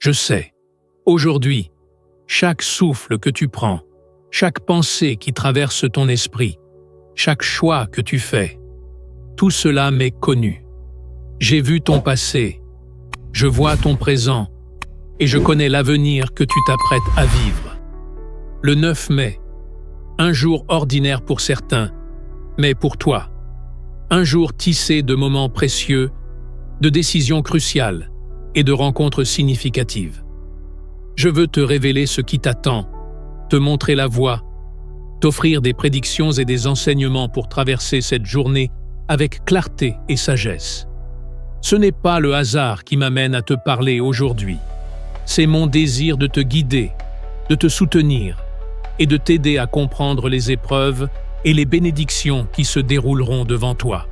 Je sais. Aujourd'hui, chaque souffle que tu prends, chaque pensée qui traverse ton esprit, chaque choix que tu fais, tout cela m'est connu. J'ai vu ton passé, je vois ton présent et je connais l'avenir que tu t'apprêtes à vivre. Le 9 mai, un jour ordinaire pour certains, mais pour toi, un jour tissé de moments précieux, de décisions cruciales et de rencontres significatives. Je veux te révéler ce qui t'attend, te montrer la voie, t'offrir des prédictions et des enseignements pour traverser cette journée avec clarté et sagesse. Ce n'est pas le hasard qui m'amène à te parler aujourd'hui. C'est mon désir de te guider, de te soutenir et de t'aider à comprendre les épreuves et les bénédictions qui se dérouleront devant toi.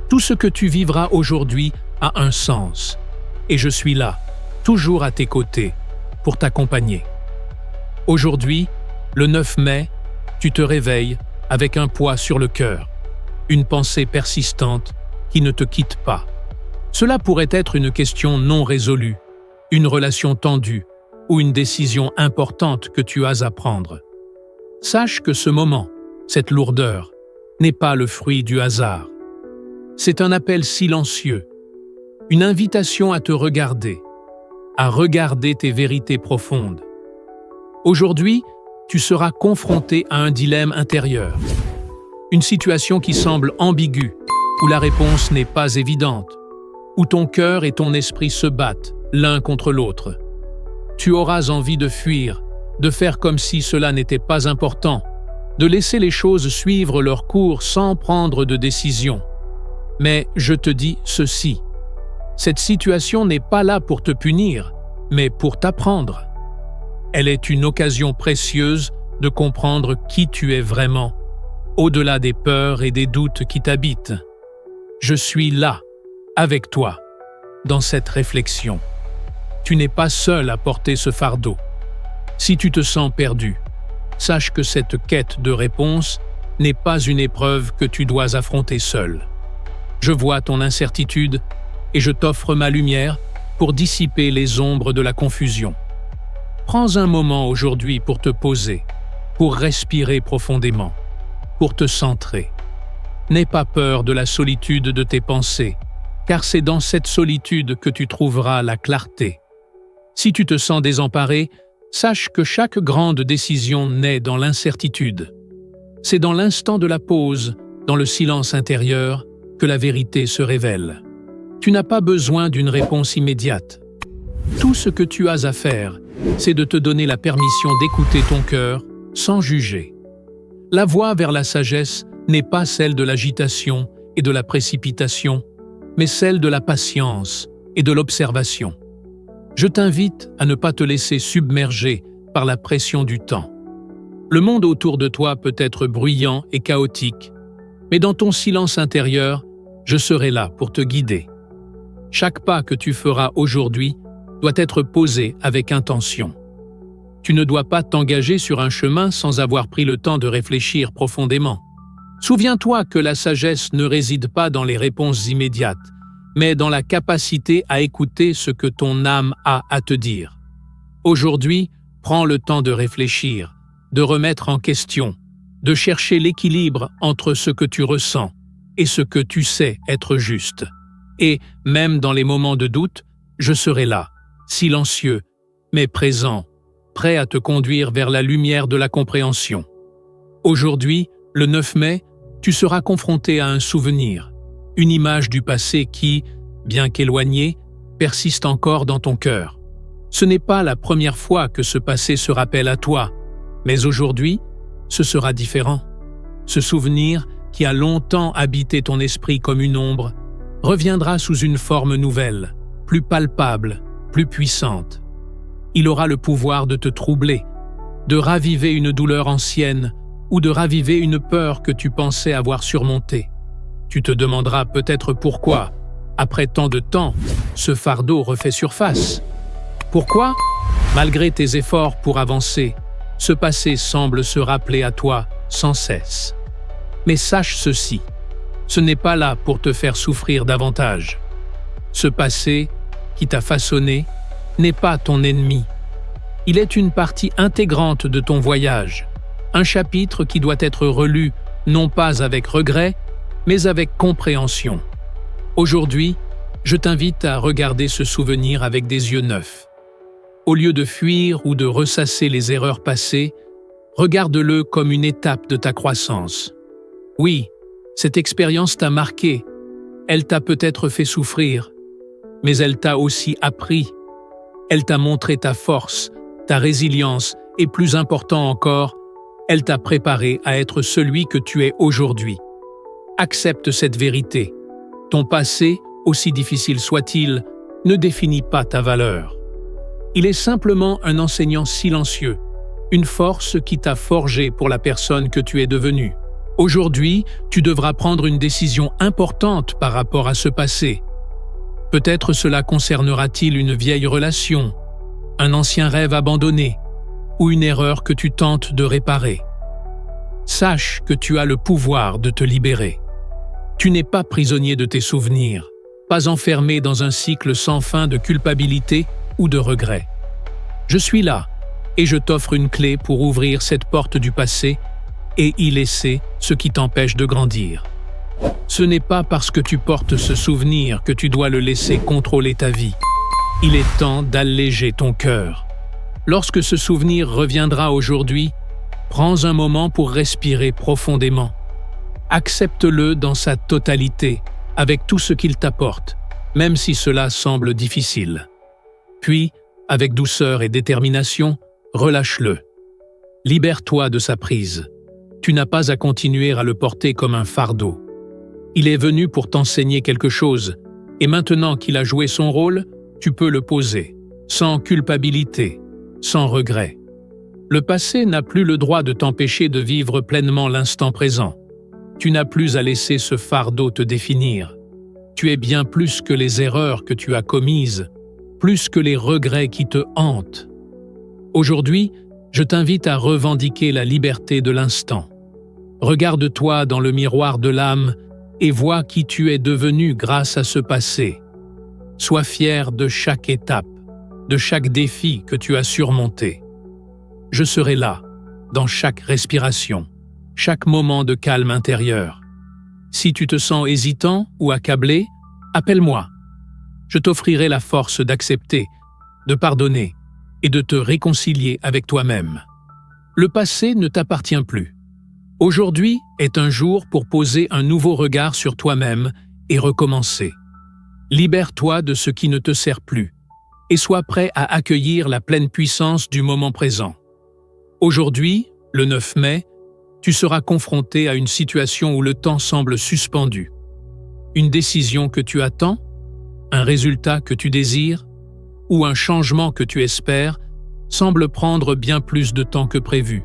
Tout ce que tu vivras aujourd'hui a un sens, et je suis là, toujours à tes côtés, pour t'accompagner. Aujourd'hui, le 9 mai, tu te réveilles avec un poids sur le cœur, une pensée persistante qui ne te quitte pas. Cela pourrait être une question non résolue, une relation tendue ou une décision importante que tu as à prendre. Sache que ce moment, cette lourdeur, n'est pas le fruit du hasard. C'est un appel silencieux, une invitation à te regarder, à regarder tes vérités profondes. Aujourd'hui, tu seras confronté à un dilemme intérieur, une situation qui semble ambiguë, où la réponse n'est pas évidente, où ton cœur et ton esprit se battent l'un contre l'autre. Tu auras envie de fuir, de faire comme si cela n'était pas important, de laisser les choses suivre leur cours sans prendre de décision. Mais je te dis ceci, cette situation n'est pas là pour te punir, mais pour t'apprendre. Elle est une occasion précieuse de comprendre qui tu es vraiment, au-delà des peurs et des doutes qui t'habitent. Je suis là, avec toi, dans cette réflexion. Tu n'es pas seul à porter ce fardeau. Si tu te sens perdu, sache que cette quête de réponse n'est pas une épreuve que tu dois affronter seul. Je vois ton incertitude et je t'offre ma lumière pour dissiper les ombres de la confusion. Prends un moment aujourd'hui pour te poser, pour respirer profondément, pour te centrer. N'aie pas peur de la solitude de tes pensées, car c'est dans cette solitude que tu trouveras la clarté. Si tu te sens désemparé, sache que chaque grande décision naît dans l'incertitude. C'est dans l'instant de la pause, dans le silence intérieur, que la vérité se révèle. Tu n'as pas besoin d'une réponse immédiate. Tout ce que tu as à faire, c'est de te donner la permission d'écouter ton cœur sans juger. La voie vers la sagesse n'est pas celle de l'agitation et de la précipitation, mais celle de la patience et de l'observation. Je t'invite à ne pas te laisser submerger par la pression du temps. Le monde autour de toi peut être bruyant et chaotique, mais dans ton silence intérieur, je serai là pour te guider. Chaque pas que tu feras aujourd'hui doit être posé avec intention. Tu ne dois pas t'engager sur un chemin sans avoir pris le temps de réfléchir profondément. Souviens-toi que la sagesse ne réside pas dans les réponses immédiates, mais dans la capacité à écouter ce que ton âme a à te dire. Aujourd'hui, prends le temps de réfléchir, de remettre en question, de chercher l'équilibre entre ce que tu ressens et ce que tu sais être juste. Et, même dans les moments de doute, je serai là, silencieux, mais présent, prêt à te conduire vers la lumière de la compréhension. Aujourd'hui, le 9 mai, tu seras confronté à un souvenir, une image du passé qui, bien qu'éloignée, persiste encore dans ton cœur. Ce n'est pas la première fois que ce passé se rappelle à toi, mais aujourd'hui, ce sera différent. Ce souvenir, qui a longtemps habité ton esprit comme une ombre, reviendra sous une forme nouvelle, plus palpable, plus puissante. Il aura le pouvoir de te troubler, de raviver une douleur ancienne ou de raviver une peur que tu pensais avoir surmontée. Tu te demanderas peut-être pourquoi, après tant de temps, ce fardeau refait surface. Pourquoi, malgré tes efforts pour avancer, ce passé semble se rappeler à toi sans cesse. Mais sache ceci, ce n'est pas là pour te faire souffrir davantage. Ce passé, qui t'a façonné, n'est pas ton ennemi. Il est une partie intégrante de ton voyage, un chapitre qui doit être relu non pas avec regret, mais avec compréhension. Aujourd'hui, je t'invite à regarder ce souvenir avec des yeux neufs. Au lieu de fuir ou de ressasser les erreurs passées, regarde-le comme une étape de ta croissance. Oui, cette expérience t'a marqué, elle t'a peut-être fait souffrir, mais elle t'a aussi appris. Elle t'a montré ta force, ta résilience et plus important encore, elle t'a préparé à être celui que tu es aujourd'hui. Accepte cette vérité. Ton passé, aussi difficile soit-il, ne définit pas ta valeur. Il est simplement un enseignant silencieux, une force qui t'a forgé pour la personne que tu es devenue. Aujourd'hui, tu devras prendre une décision importante par rapport à ce passé. Peut-être cela concernera-t-il une vieille relation, un ancien rêve abandonné ou une erreur que tu tentes de réparer. Sache que tu as le pouvoir de te libérer. Tu n'es pas prisonnier de tes souvenirs, pas enfermé dans un cycle sans fin de culpabilité ou de regret. Je suis là et je t'offre une clé pour ouvrir cette porte du passé et y laisser ce qui t'empêche de grandir. Ce n'est pas parce que tu portes ce souvenir que tu dois le laisser contrôler ta vie. Il est temps d'alléger ton cœur. Lorsque ce souvenir reviendra aujourd'hui, prends un moment pour respirer profondément. Accepte-le dans sa totalité, avec tout ce qu'il t'apporte, même si cela semble difficile. Puis, avec douceur et détermination, relâche-le. Libère-toi de sa prise. Tu n'as pas à continuer à le porter comme un fardeau. Il est venu pour t'enseigner quelque chose, et maintenant qu'il a joué son rôle, tu peux le poser, sans culpabilité, sans regret. Le passé n'a plus le droit de t'empêcher de vivre pleinement l'instant présent. Tu n'as plus à laisser ce fardeau te définir. Tu es bien plus que les erreurs que tu as commises, plus que les regrets qui te hantent. Aujourd'hui, je t'invite à revendiquer la liberté de l'instant. Regarde-toi dans le miroir de l'âme et vois qui tu es devenu grâce à ce passé. Sois fier de chaque étape, de chaque défi que tu as surmonté. Je serai là, dans chaque respiration, chaque moment de calme intérieur. Si tu te sens hésitant ou accablé, appelle-moi. Je t'offrirai la force d'accepter, de pardonner et de te réconcilier avec toi-même. Le passé ne t'appartient plus. Aujourd'hui est un jour pour poser un nouveau regard sur toi-même et recommencer. Libère-toi de ce qui ne te sert plus et sois prêt à accueillir la pleine puissance du moment présent. Aujourd'hui, le 9 mai, tu seras confronté à une situation où le temps semble suspendu. Une décision que tu attends, un résultat que tu désires, ou un changement que tu espères, semble prendre bien plus de temps que prévu.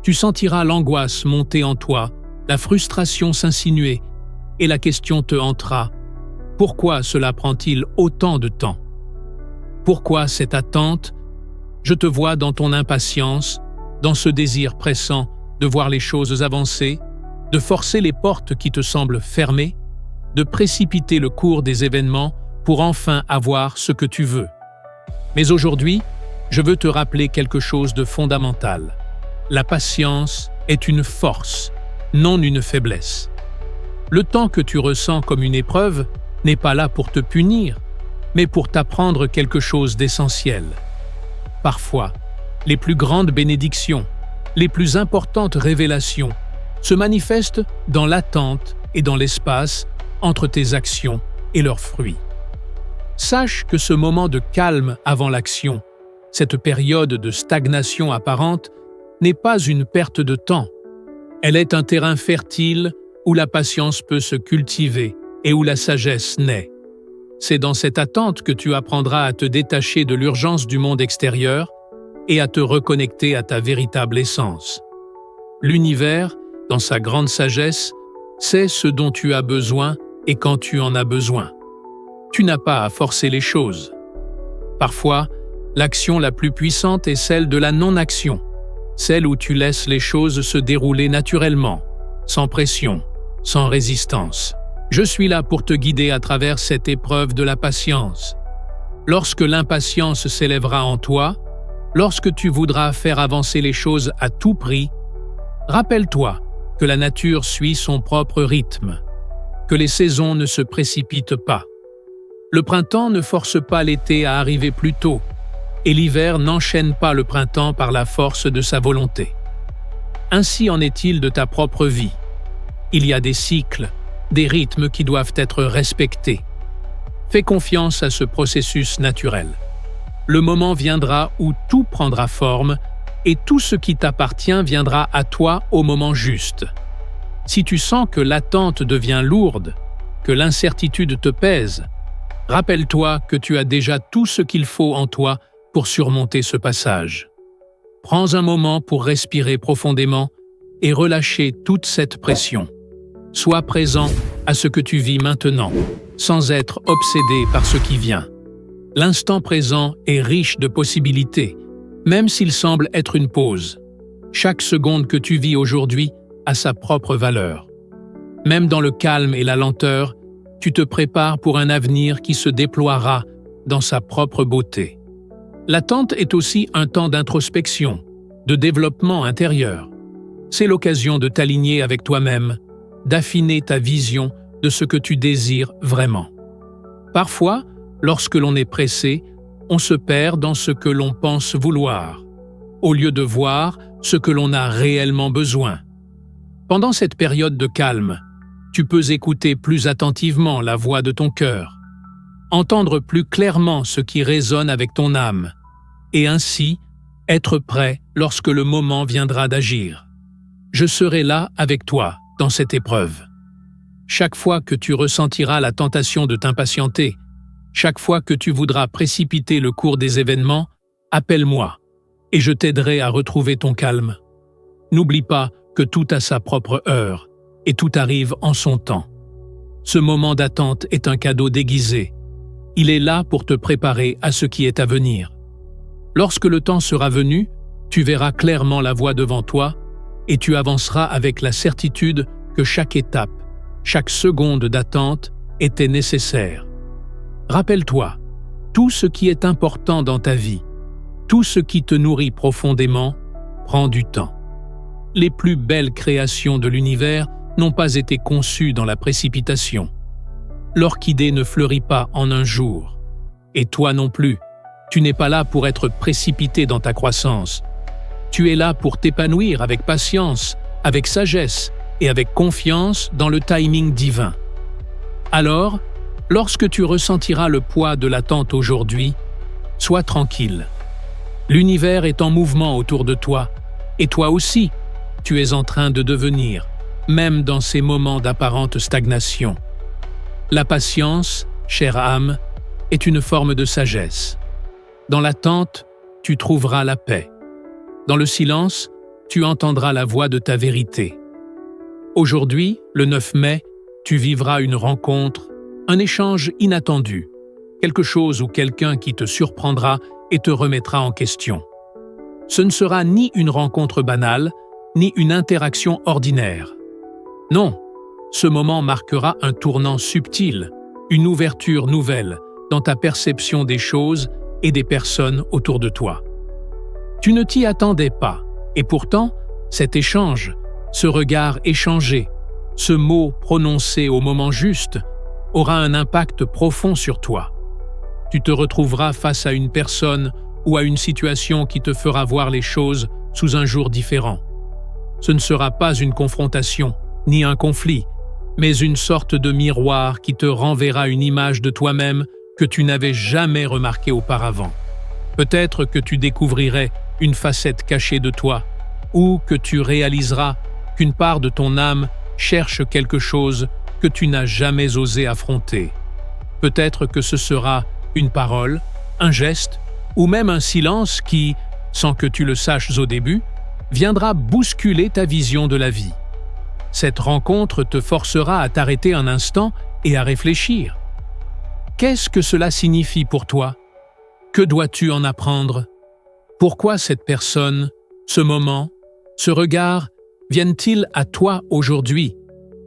Tu sentiras l'angoisse monter en toi, la frustration s'insinuer, et la question te hantera. Pourquoi cela prend-il autant de temps? Pourquoi cette attente? Je te vois dans ton impatience, dans ce désir pressant de voir les choses avancer, de forcer les portes qui te semblent fermées, de précipiter le cours des événements pour enfin avoir ce que tu veux. Mais aujourd'hui, je veux te rappeler quelque chose de fondamental. La patience est une force, non une faiblesse. Le temps que tu ressens comme une épreuve n'est pas là pour te punir, mais pour t'apprendre quelque chose d'essentiel. Parfois, les plus grandes bénédictions, les plus importantes révélations se manifestent dans l'attente et dans l'espace entre tes actions et leurs fruits. Sache que ce moment de calme avant l'action, cette période de stagnation apparente, n'est pas une perte de temps. Elle est un terrain fertile où la patience peut se cultiver et où la sagesse naît. C'est dans cette attente que tu apprendras à te détacher de l'urgence du monde extérieur et à te reconnecter à ta véritable essence. L'univers, dans sa grande sagesse, sait ce dont tu as besoin et quand tu en as besoin. Tu n'as pas à forcer les choses. Parfois, l'action la plus puissante est celle de la non-action, celle où tu laisses les choses se dérouler naturellement, sans pression, sans résistance. Je suis là pour te guider à travers cette épreuve de la patience. Lorsque l'impatience s'élèvera en toi, lorsque tu voudras faire avancer les choses à tout prix, rappelle-toi que la nature suit son propre rythme, que les saisons ne se précipitent pas. Le printemps ne force pas l'été à arriver plus tôt, et l'hiver n'enchaîne pas le printemps par la force de sa volonté. Ainsi en est-il de ta propre vie. Il y a des cycles, des rythmes qui doivent être respectés. Fais confiance à ce processus naturel. Le moment viendra où tout prendra forme et tout ce qui t'appartient viendra à toi au moment juste. Si tu sens que l'attente devient lourde, que l'incertitude te pèse, rappelle-toi que tu as déjà tout ce qu'il faut en toi pour surmonter ce passage. Prends un moment pour respirer profondément et relâcher toute cette pression. Sois présent à ce que tu vis maintenant, sans être obsédé par ce qui vient. L'instant présent est riche de possibilités, même s'il semble être une pause. Chaque seconde que tu vis aujourd'hui a sa propre valeur. Même dans le calme et la lenteur, tu te prépares pour un avenir qui se déploiera dans sa propre beauté. L'attente est aussi un temps d'introspection, de développement intérieur. C'est l'occasion de t'aligner avec toi-même, d'affiner ta vision de ce que tu désires vraiment. Parfois, lorsque l'on est pressé, on se perd dans ce que l'on pense vouloir, au lieu de voir ce que l'on a réellement besoin. Pendant cette période de calme, tu peux écouter plus attentivement la voix de ton cœur, entendre plus clairement ce qui résonne avec ton âme, et ainsi être prêt lorsque le moment viendra d'agir. Je serai là avec toi dans cette épreuve. Chaque fois que tu ressentiras la tentation de t'impatienter, chaque fois que tu voudras précipiter le cours des événements, appelle-moi et je t'aiderai à retrouver ton calme. N'oublie pas que tout a sa propre heure et tout arrive en son temps. Ce moment d'attente est un cadeau déguisé. Il est là pour te préparer à ce qui est à venir. Lorsque le temps sera venu, tu verras clairement la voie devant toi et tu avanceras avec la certitude que chaque étape, chaque seconde d'attente était nécessaire. Rappelle-toi, tout ce qui est important dans ta vie, tout ce qui te nourrit profondément, prend du temps. Les plus belles créations de l'univers n'ont pas été conçues dans la précipitation. L'orchidée ne fleurit pas en un jour. Et toi non plus, tu n'es pas là pour être précipité dans ta croissance. Tu es là pour t'épanouir avec patience, avec sagesse et avec confiance dans le timing divin. Alors, lorsque tu ressentiras le poids de l'attente aujourd'hui, sois tranquille. L'univers est en mouvement autour de toi, et toi aussi, tu es en train de devenir, même dans ces moments d'apparente stagnation. La patience, chère âme, est une forme de sagesse. Dans l'attente, tu trouveras la paix. Dans le silence, tu entendras la voix de ta vérité. Aujourd'hui, le 9 mai, tu vivras une rencontre, un échange inattendu, quelque chose ou quelqu'un qui te surprendra et te remettra en question. Ce ne sera ni une rencontre banale, ni une interaction ordinaire. Non, ce moment marquera un tournant subtil, une ouverture nouvelle dans ta perception des choses et des personnes autour de toi. Tu ne t'y attendais pas, et pourtant, cet échange, ce regard échangé, ce mot prononcé au moment juste, aura un impact profond sur toi. Tu te retrouveras face à une personne ou à une situation qui te fera voir les choses sous un jour différent. Ce ne sera pas une confrontation, ni un conflit, mais une sorte de miroir qui te renverra une image de toi-même que tu n'avais jamais remarquée auparavant. Peut-être que tu découvrirais une facette cachée de toi, ou que tu réaliseras qu'une part de ton âme cherche quelque chose que tu n'as jamais osé affronter. Peut-être que ce sera une parole, un geste, ou même un silence qui, sans que tu le saches au début, viendra bousculer ta vision de la vie. Cette rencontre te forcera à t'arrêter un instant et à réfléchir. Qu'est-ce que cela signifie pour toi? Que dois-tu en apprendre? Pourquoi cette personne, ce moment, ce regard viennent-ils à toi aujourd'hui,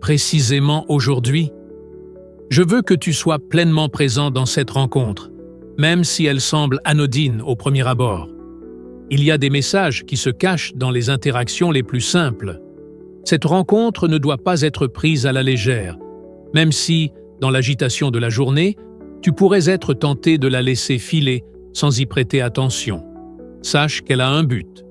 précisément aujourd'hui? Je veux que tu sois pleinement présent dans cette rencontre, même si elle semble anodine au premier abord. Il y a des messages qui se cachent dans les interactions les plus simples. Cette rencontre ne doit pas être prise à la légère, même si, dans l'agitation de la journée, tu pourrais être tenté de la laisser filer sans y prêter attention. Sache qu'elle a un but.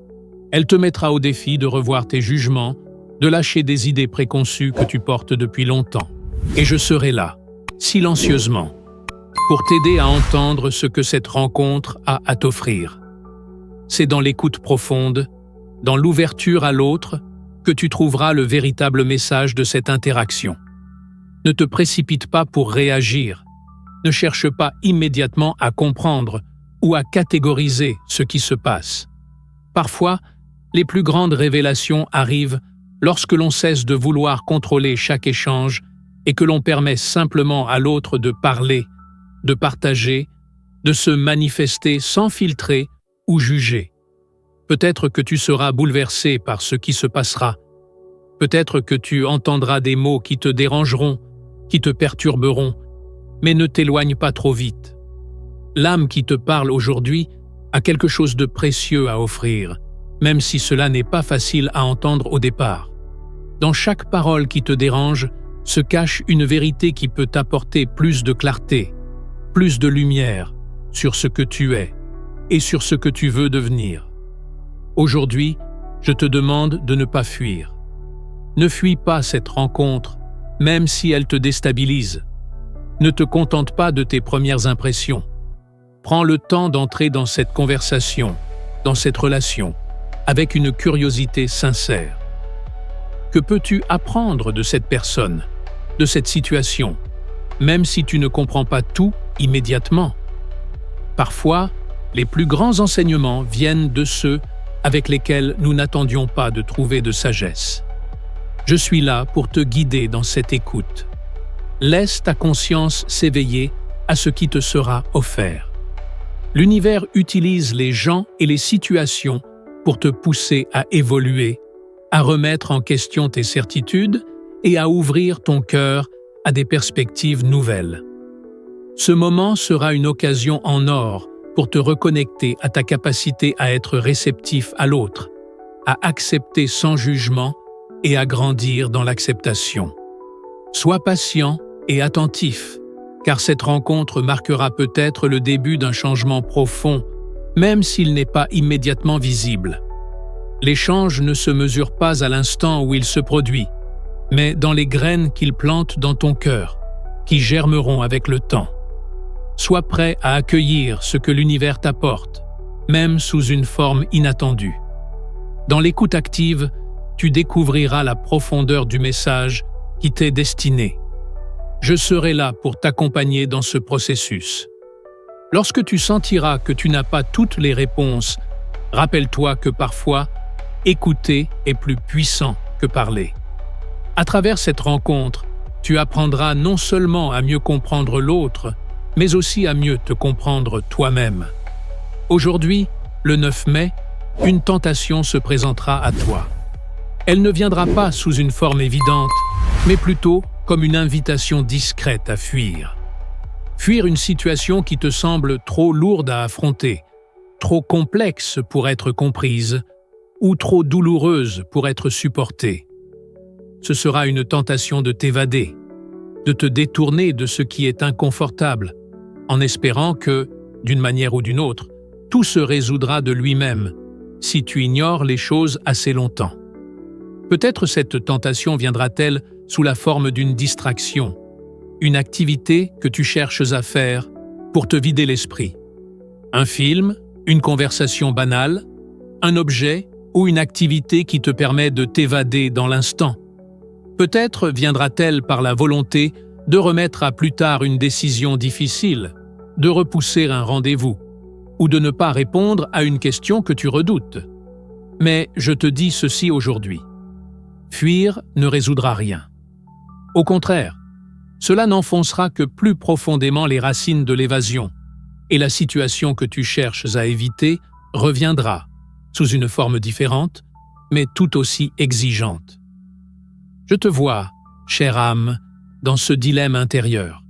Elle te mettra au défi de revoir tes jugements, de lâcher des idées préconçues que tu portes depuis longtemps. Et je serai là, silencieusement, pour t'aider à entendre ce que cette rencontre a à t'offrir. C'est dans l'écoute profonde, dans l'ouverture à l'autre, que tu trouveras le véritable message de cette interaction. Ne te précipite pas pour réagir. Ne cherche pas immédiatement à comprendre ou à catégoriser ce qui se passe. Parfois, les plus grandes révélations arrivent lorsque l'on cesse de vouloir contrôler chaque échange et que l'on permet simplement à l'autre de parler, de partager, de se manifester sans filtrer ou juger. Peut-être que tu seras bouleversé par ce qui se passera. Peut-être que tu entendras des mots qui te dérangeront, qui te perturberont, mais ne t'éloigne pas trop vite. L'âme qui te parle aujourd'hui a quelque chose de précieux à offrir, même si cela n'est pas facile à entendre au départ. Dans chaque parole qui te dérange se cache une vérité qui peut t'apporter plus de clarté, plus de lumière sur ce que tu es et sur ce que tu veux devenir. Aujourd'hui, je te demande de ne pas fuir. Ne fuis pas cette rencontre, même si elle te déstabilise. Ne te contente pas de tes premières impressions. Prends le temps d'entrer dans cette conversation, dans cette relation, avec une curiosité sincère. Que peux-tu apprendre de cette personne, de cette situation, même si tu ne comprends pas tout immédiatement? Parfois, les plus grands enseignements viennent de ceux avec lesquels nous n'attendions pas de trouver de sagesse. Je suis là pour te guider dans cette écoute. Laisse ta conscience s'éveiller à ce qui te sera offert. L'univers utilise les gens et les situations pour te pousser à évoluer, à remettre en question tes certitudes et à ouvrir ton cœur à des perspectives nouvelles. Ce moment sera une occasion en or pour te reconnecter à ta capacité à être réceptif à l'autre, à accepter sans jugement et à grandir dans l'acceptation. Sois patient et attentif, car cette rencontre marquera peut-être le début d'un changement profond, même s'il n'est pas immédiatement visible. L'échange ne se mesure pas à l'instant où il se produit, mais dans les graines qu'il plante dans ton cœur, qui germeront avec le temps. Sois prêt à accueillir ce que l'univers t'apporte, même sous une forme inattendue. Dans l'écoute active, tu découvriras la profondeur du message qui t'est destiné. Je serai là pour t'accompagner dans ce processus. Lorsque tu sentiras que tu n'as pas toutes les réponses, rappelle-toi que parfois, écouter est plus puissant que parler. À travers cette rencontre, tu apprendras non seulement à mieux comprendre l'autre, mais aussi à mieux te comprendre toi-même. Aujourd'hui, le 9 mai, une tentation se présentera à toi. Elle ne viendra pas sous une forme évidente, mais plutôt comme une invitation discrète à fuir. Fuir une situation qui te semble trop lourde à affronter, trop complexe pour être comprise, ou trop douloureuse pour être supportée. Ce sera une tentation de t'évader, de te détourner de ce qui est inconfortable, en espérant que, d'une manière ou d'une autre, tout se résoudra de lui-même, si tu ignores les choses assez longtemps. Peut-être cette tentation viendra-t-elle sous la forme d'une distraction, une activité que tu cherches à faire pour te vider l'esprit. Un film, une conversation banale, un objet ou une activité qui te permet de t'évader dans l'instant. Peut-être viendra-t-elle par la volonté de remettre à plus tard une décision difficile, de repousser un rendez-vous, ou de ne pas répondre à une question que tu redoutes. Mais je te dis ceci aujourd'hui. Fuir ne résoudra rien. Au contraire, cela n'enfoncera que plus profondément les racines de l'évasion, et la situation que tu cherches à éviter reviendra, sous une forme différente, mais tout aussi exigeante. Je te vois, chère âme, dans ce dilemme intérieur.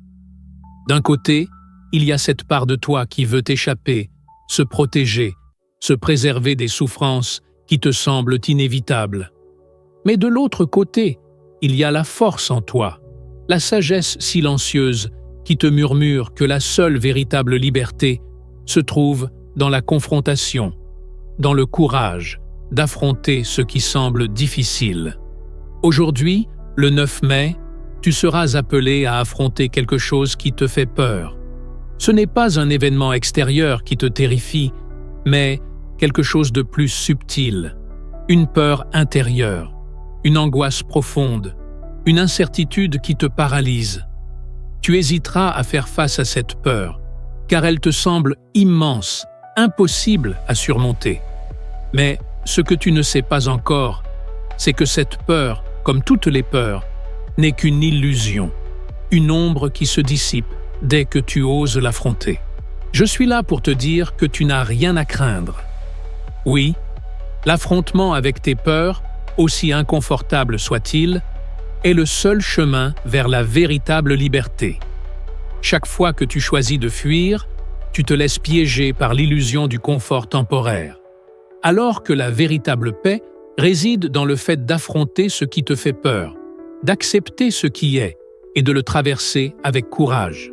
D'un côté, il y a cette part de toi qui veut t'échapper, se protéger, se préserver des souffrances qui te semblent inévitables. Mais de l'autre côté, il y a la force en toi, la sagesse silencieuse qui te murmure que la seule véritable liberté se trouve dans la confrontation, dans le courage d'affronter ce qui semble difficile. Aujourd'hui, le 9 mai, tu seras appelé à affronter quelque chose qui te fait peur. Ce n'est pas un événement extérieur qui te terrifie, mais quelque chose de plus subtil, une peur intérieure, une angoisse profonde, une incertitude qui te paralyse. Tu hésiteras à faire face à cette peur, car elle te semble immense, impossible à surmonter. Mais ce que tu ne sais pas encore, c'est que cette peur, comme toutes les peurs, n'est qu'une illusion, une ombre qui se dissipe dès que tu oses l'affronter. Je suis là pour te dire que tu n'as rien à craindre. Oui, l'affrontement avec tes peurs, aussi inconfortable soit-il, est le seul chemin vers la véritable liberté. Chaque fois que tu choisis de fuir, tu te laisses piéger par l'illusion du confort temporaire, alors que la véritable paix réside dans le fait d'affronter ce qui te fait peur, d'accepter ce qui est et de le traverser avec courage.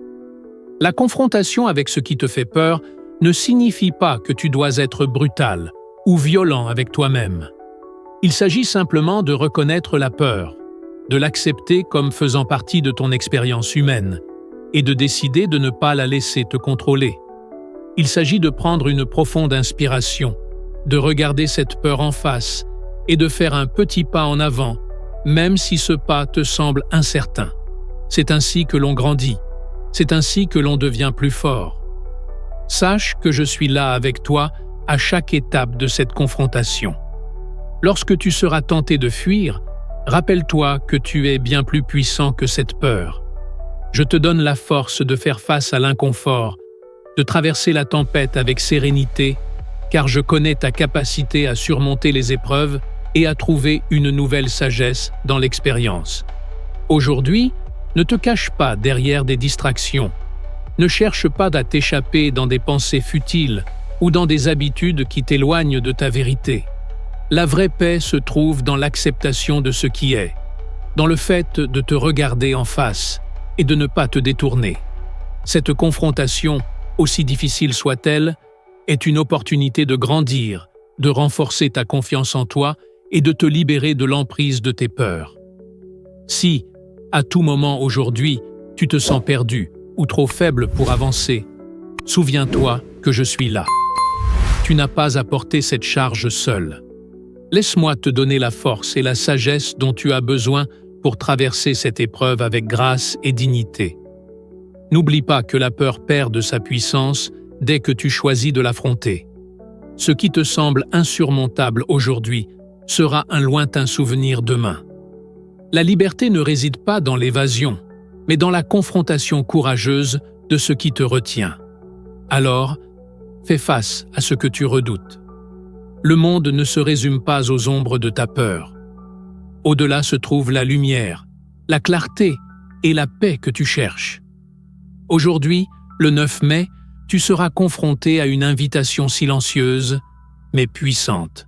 La confrontation avec ce qui te fait peur ne signifie pas que tu dois être brutal ou violent avec toi-même. Il s'agit simplement de reconnaître la peur, de l'accepter comme faisant partie de ton expérience humaine et de décider de ne pas la laisser te contrôler. Il s'agit de prendre une profonde inspiration, de regarder cette peur en face et de faire un petit pas en avant, même si ce pas te semble incertain. C'est ainsi que l'on grandit, c'est ainsi que l'on devient plus fort. Sache que je suis là avec toi à chaque étape de cette confrontation. Lorsque tu seras tenté de fuir, rappelle-toi que tu es bien plus puissant que cette peur. Je te donne la force de faire face à l'inconfort, de traverser la tempête avec sérénité, car je connais ta capacité à surmonter les épreuves et à trouver une nouvelle sagesse dans l'expérience. Aujourd'hui, ne te cache pas derrière des distractions. Ne cherche pas à t'échapper dans des pensées futiles ou dans des habitudes qui t'éloignent de ta vérité. La vraie paix se trouve dans l'acceptation de ce qui est, dans le fait de te regarder en face et de ne pas te détourner. Cette confrontation, aussi difficile soit-elle, est une opportunité de grandir, de renforcer ta confiance en toi et de te libérer de l'emprise de tes peurs. Si, à tout moment aujourd'hui, tu te sens perdu ou trop faible pour avancer, souviens-toi que je suis là. Tu n'as pas à porter cette charge seul. Laisse-moi te donner la force et la sagesse dont tu as besoin pour traverser cette épreuve avec grâce et dignité. N'oublie pas que la peur perd de sa puissance dès que tu choisis de l'affronter. Ce qui te semble insurmontable aujourd'hui sera un lointain souvenir demain. La liberté ne réside pas dans l'évasion, mais dans la confrontation courageuse de ce qui te retient. Alors, fais face à ce que tu redoutes. Le monde ne se résume pas aux ombres de ta peur. Au-delà se trouve la lumière, la clarté et la paix que tu cherches. Aujourd'hui, le 9 mai, tu seras confronté à une invitation silencieuse, mais puissante,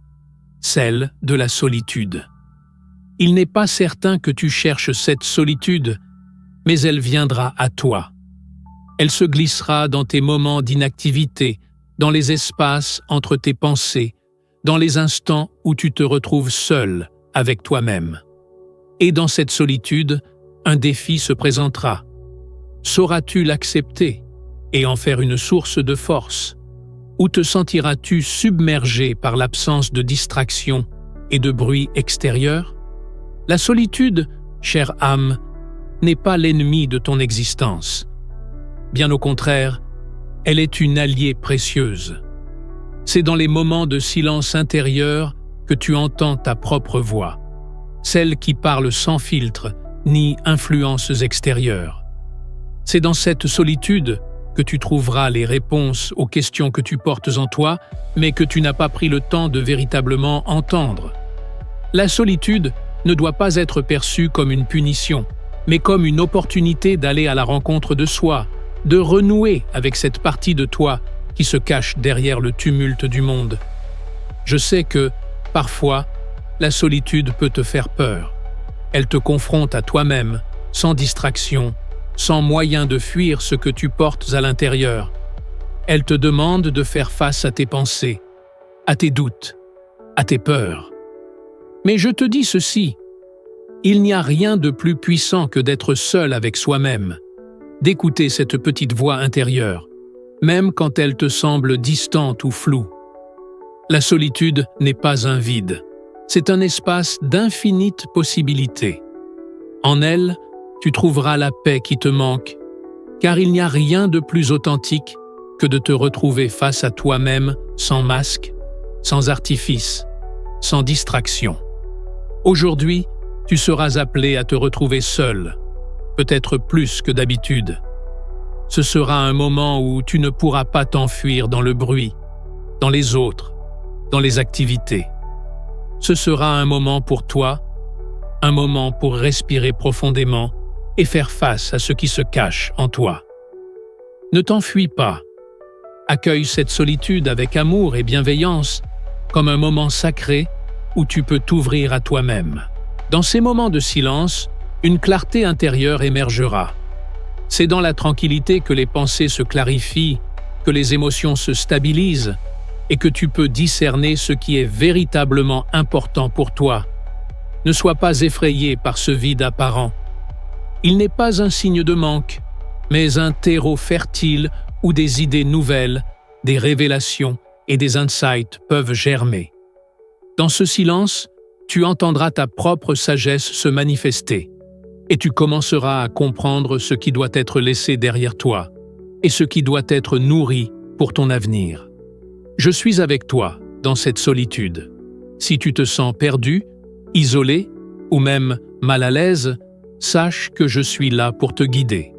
celle de la solitude. Il n'est pas certain que tu cherches cette solitude, mais elle viendra à toi. Elle se glissera dans tes moments d'inactivité, dans les espaces entre tes pensées, dans les instants où tu te retrouves seul avec toi-même. Et dans cette solitude, un défi se présentera. Sauras-tu l'accepter et en faire une source de force? Ou te sentiras-tu submergé par l'absence de distraction et de bruit extérieur? La solitude, chère âme, n'est pas l'ennemi de ton existence. Bien au contraire, elle est une alliée précieuse. C'est dans les moments de silence intérieur que tu entends ta propre voix, celle qui parle sans filtre ni influences extérieures. C'est dans cette solitude que tu trouveras les réponses aux questions que tu portes en toi, mais que tu n'as pas pris le temps de véritablement entendre. La solitude ne doit pas être perçue comme une punition, mais comme une opportunité d'aller à la rencontre de soi, de renouer avec cette partie de toi qui se cache derrière le tumulte du monde. Je sais que, parfois, la solitude peut te faire peur. Elle te confronte à toi-même, sans distraction, sans moyen de fuir ce que tu portes à l'intérieur. Elle te demande de faire face à tes pensées, à tes doutes, à tes peurs. Mais je te dis ceci, il n'y a rien de plus puissant que d'être seul avec soi-même, d'écouter cette petite voix intérieure, même quand elle te semble distante ou floue. La solitude n'est pas un vide, c'est un espace d'infinites possibilités. En elle, tu trouveras la paix qui te manque, car il n'y a rien de plus authentique que de te retrouver face à toi-même sans masque, sans artifice, sans distraction. Aujourd'hui, tu seras appelé à te retrouver seul, peut-être plus que d'habitude. Ce sera un moment où tu ne pourras pas t'enfuir dans le bruit, dans les autres, dans les activités. Ce sera un moment pour toi, un moment pour respirer profondément et faire face à ce qui se cache en toi. Ne t'enfuis pas. Accueille cette solitude avec amour et bienveillance, comme un moment sacré où tu peux t'ouvrir à toi-même. Dans ces moments de silence, une clarté intérieure émergera. C'est dans la tranquillité que les pensées se clarifient, que les émotions se stabilisent et que tu peux discerner ce qui est véritablement important pour toi. Ne sois pas effrayé par ce vide apparent. Il n'est pas un signe de manque, mais un terreau fertile où des idées nouvelles, des révélations et des insights peuvent germer. Dans ce silence, tu entendras ta propre sagesse se manifester et tu commenceras à comprendre ce qui doit être laissé derrière toi et ce qui doit être nourri pour ton avenir. Je suis avec toi dans cette solitude. Si tu te sens perdu, isolé ou même mal à l'aise, sache que je suis là pour te guider.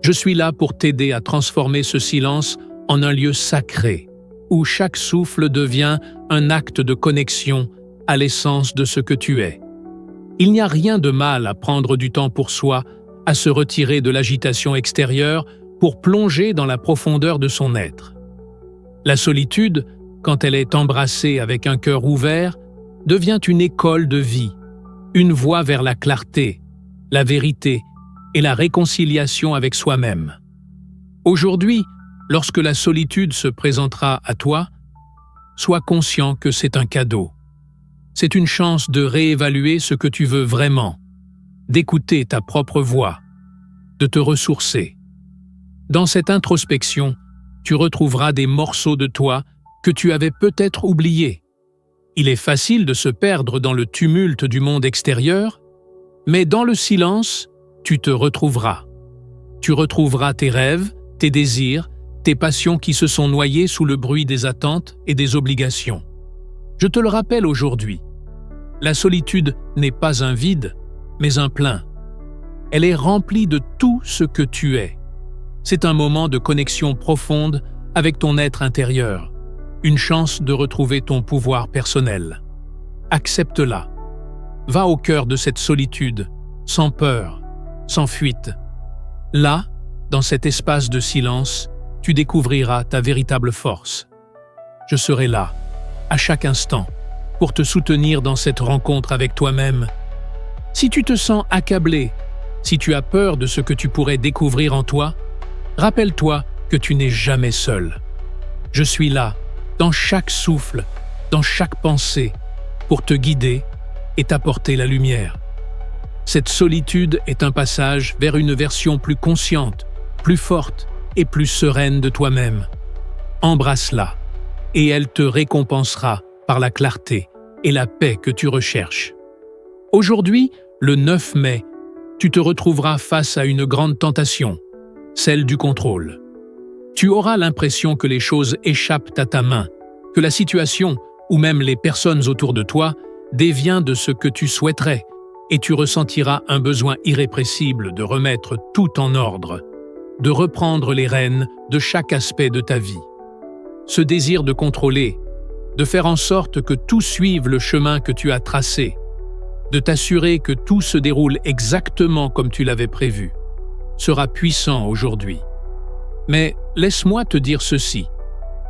Je suis là pour t'aider à transformer ce silence en un lieu sacré, où chaque souffle devient un acte de connexion à l'essence de ce que tu es. Il n'y a rien de mal à prendre du temps pour soi, à se retirer de l'agitation extérieure pour plonger dans la profondeur de son être. La solitude, quand elle est embrassée avec un cœur ouvert, devient une école de vie, une voie vers la clarté, la vérité et la réconciliation avec soi-même. Aujourd'hui, lorsque la solitude se présentera à toi, sois conscient que c'est un cadeau. C'est une chance de réévaluer ce que tu veux vraiment, d'écouter ta propre voix, de te ressourcer. Dans cette introspection, tu retrouveras des morceaux de toi que tu avais peut-être oubliés. Il est facile de se perdre dans le tumulte du monde extérieur, mais dans le silence, tu te retrouveras. Tu retrouveras tes rêves, tes désirs, tes passions qui se sont noyées sous le bruit des attentes et des obligations. Je te le rappelle aujourd'hui, la solitude n'est pas un vide, mais un plein. Elle est remplie de tout ce que tu es. C'est un moment de connexion profonde avec ton être intérieur, une chance de retrouver ton pouvoir personnel. Accepte-la. Va au cœur de cette solitude, sans peur, sans fuite. Là, dans cet espace de silence, tu découvriras ta véritable force. Je serai là, à chaque instant, pour te soutenir dans cette rencontre avec toi-même. Si tu te sens accablé, si tu as peur de ce que tu pourrais découvrir en toi, rappelle-toi que tu n'es jamais seul. Je suis là, dans chaque souffle, dans chaque pensée, pour te guider et t'apporter la lumière. Cette solitude est un passage vers une version plus consciente, plus forte et plus sereine de toi-même. Embrasse-la, et elle te récompensera par la clarté et la paix que tu recherches. Aujourd'hui, le 9 mai, tu te retrouveras face à une grande tentation, celle du contrôle. Tu auras l'impression que les choses échappent à ta main, que la situation, ou même les personnes autour de toi, dévient de ce que tu souhaiterais, et tu ressentiras un besoin irrépressible de remettre tout en ordre, de reprendre les rênes de chaque aspect de ta vie. Ce désir de contrôler, de faire en sorte que tout suive le chemin que tu as tracé, de t'assurer que tout se déroule exactement comme tu l'avais prévu, sera puissant aujourd'hui. Mais laisse-moi te dire ceci.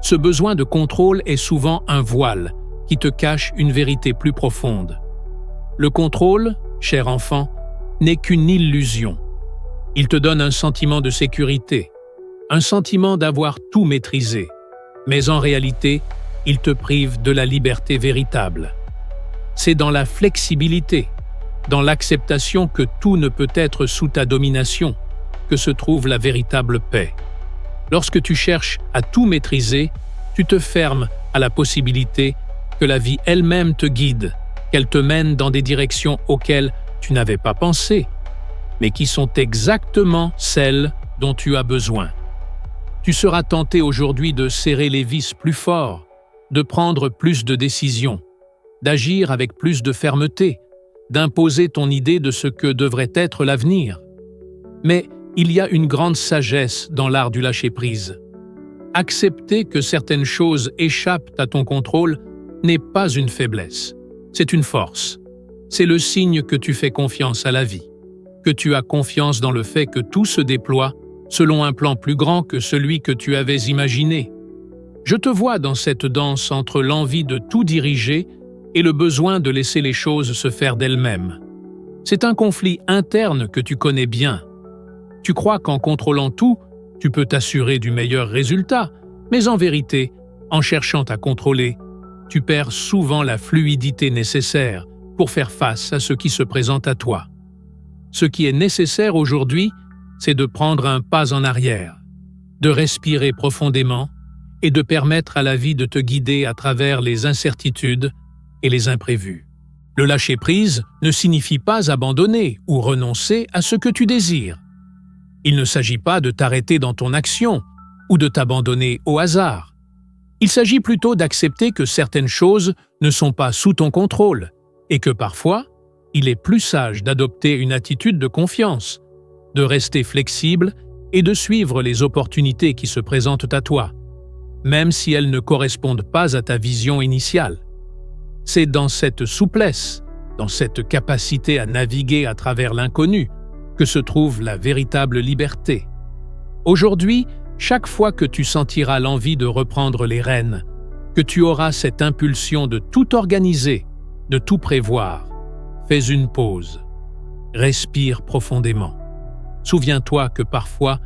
Ce besoin de contrôle est souvent un voile qui te cache une vérité plus profonde. Le contrôle, cher enfant, n'est qu'une illusion. Il te donne un sentiment de sécurité, un sentiment d'avoir tout maîtrisé, mais en réalité, il te prive de la liberté véritable. C'est dans la flexibilité, dans l'acceptation que tout ne peut être sous ta domination, que se trouve la véritable paix. Lorsque tu cherches à tout maîtriser, tu te fermes à la possibilité que la vie elle-même te guide, qu'elle te mène dans des directions auxquelles tu n'avais pas pensé, mais qui sont exactement celles dont tu as besoin. Tu seras tenté aujourd'hui de serrer les vis plus fort, de prendre plus de décisions, d'agir avec plus de fermeté, d'imposer ton idée de ce que devrait être l'avenir. Mais il y a une grande sagesse dans l'art du lâcher-prise. Accepter que certaines choses échappent à ton contrôle n'est pas une faiblesse, c'est une force. C'est le signe que tu fais confiance à la vie, que tu as confiance dans le fait que tout se déploie selon un plan plus grand que celui que tu avais imaginé. Je te vois dans cette danse entre l'envie de tout diriger et le besoin de laisser les choses se faire d'elles-mêmes. C'est un conflit interne que tu connais bien. Tu crois qu'en contrôlant tout, tu peux t'assurer du meilleur résultat, mais en vérité, en cherchant à contrôler, tu perds souvent la fluidité nécessaire pour faire face à ce qui se présente à toi. Ce qui est nécessaire aujourd'hui, c'est de prendre un pas en arrière, de respirer profondément et de permettre à la vie de te guider à travers les incertitudes et les imprévus. Le lâcher-prise ne signifie pas abandonner ou renoncer à ce que tu désires. Il ne s'agit pas de t'arrêter dans ton action ou de t'abandonner au hasard. Il s'agit plutôt d'accepter que certaines choses ne sont pas sous ton contrôle et que parfois, il est plus sage d'adopter une attitude de confiance, de rester flexible et de suivre les opportunités qui se présentent à toi, même si elles ne correspondent pas à ta vision initiale. C'est dans cette souplesse, dans cette capacité à naviguer à travers l'inconnu, que se trouve la véritable liberté. Aujourd'hui, chaque fois que tu sentiras l'envie de reprendre les rênes, que tu auras cette impulsion de tout organiser, de tout prévoir, fais une pause. Respire profondément. Souviens-toi que parfois,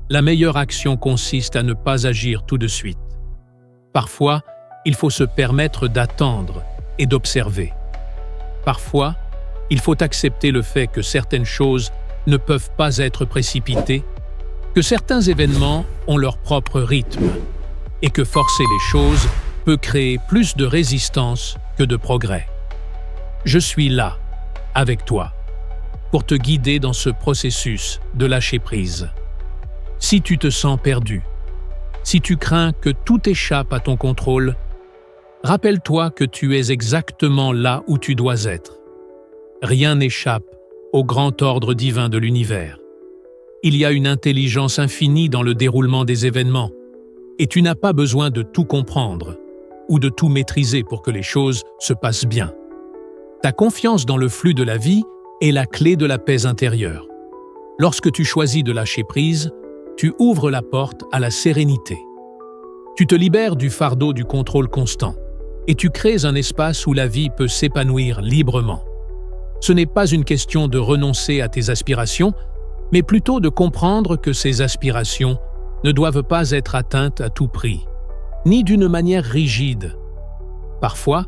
la meilleure action consiste à ne pas agir tout de suite. Parfois, il faut se permettre d'attendre et d'observer. Parfois, il faut accepter le fait que certaines choses ne peuvent pas être précipitées, que certains événements ont leur propre rythme et que forcer les choses peut créer plus de résistance que de progrès. Je suis là, avec toi, pour te guider dans ce processus de lâcher-prise. Si tu te sens perdu, si tu crains que tout échappe à ton contrôle, rappelle-toi que tu es exactement là où tu dois être. Rien n'échappe au grand ordre divin de l'univers. Il y a une intelligence infinie dans le déroulement des événements, et tu n'as pas besoin de tout comprendre ou de tout maîtriser pour que les choses se passent bien. Ta confiance dans le flux de la vie est la clé de la paix intérieure. Lorsque tu choisis de lâcher prise, tu ouvres la porte à la sérénité. Tu te libères du fardeau du contrôle constant et tu crées un espace où la vie peut s'épanouir librement. Ce n'est pas une question de renoncer à tes aspirations, mais plutôt de comprendre que ces aspirations ne doivent pas être atteintes à tout prix, ni d'une manière rigide. Parfois,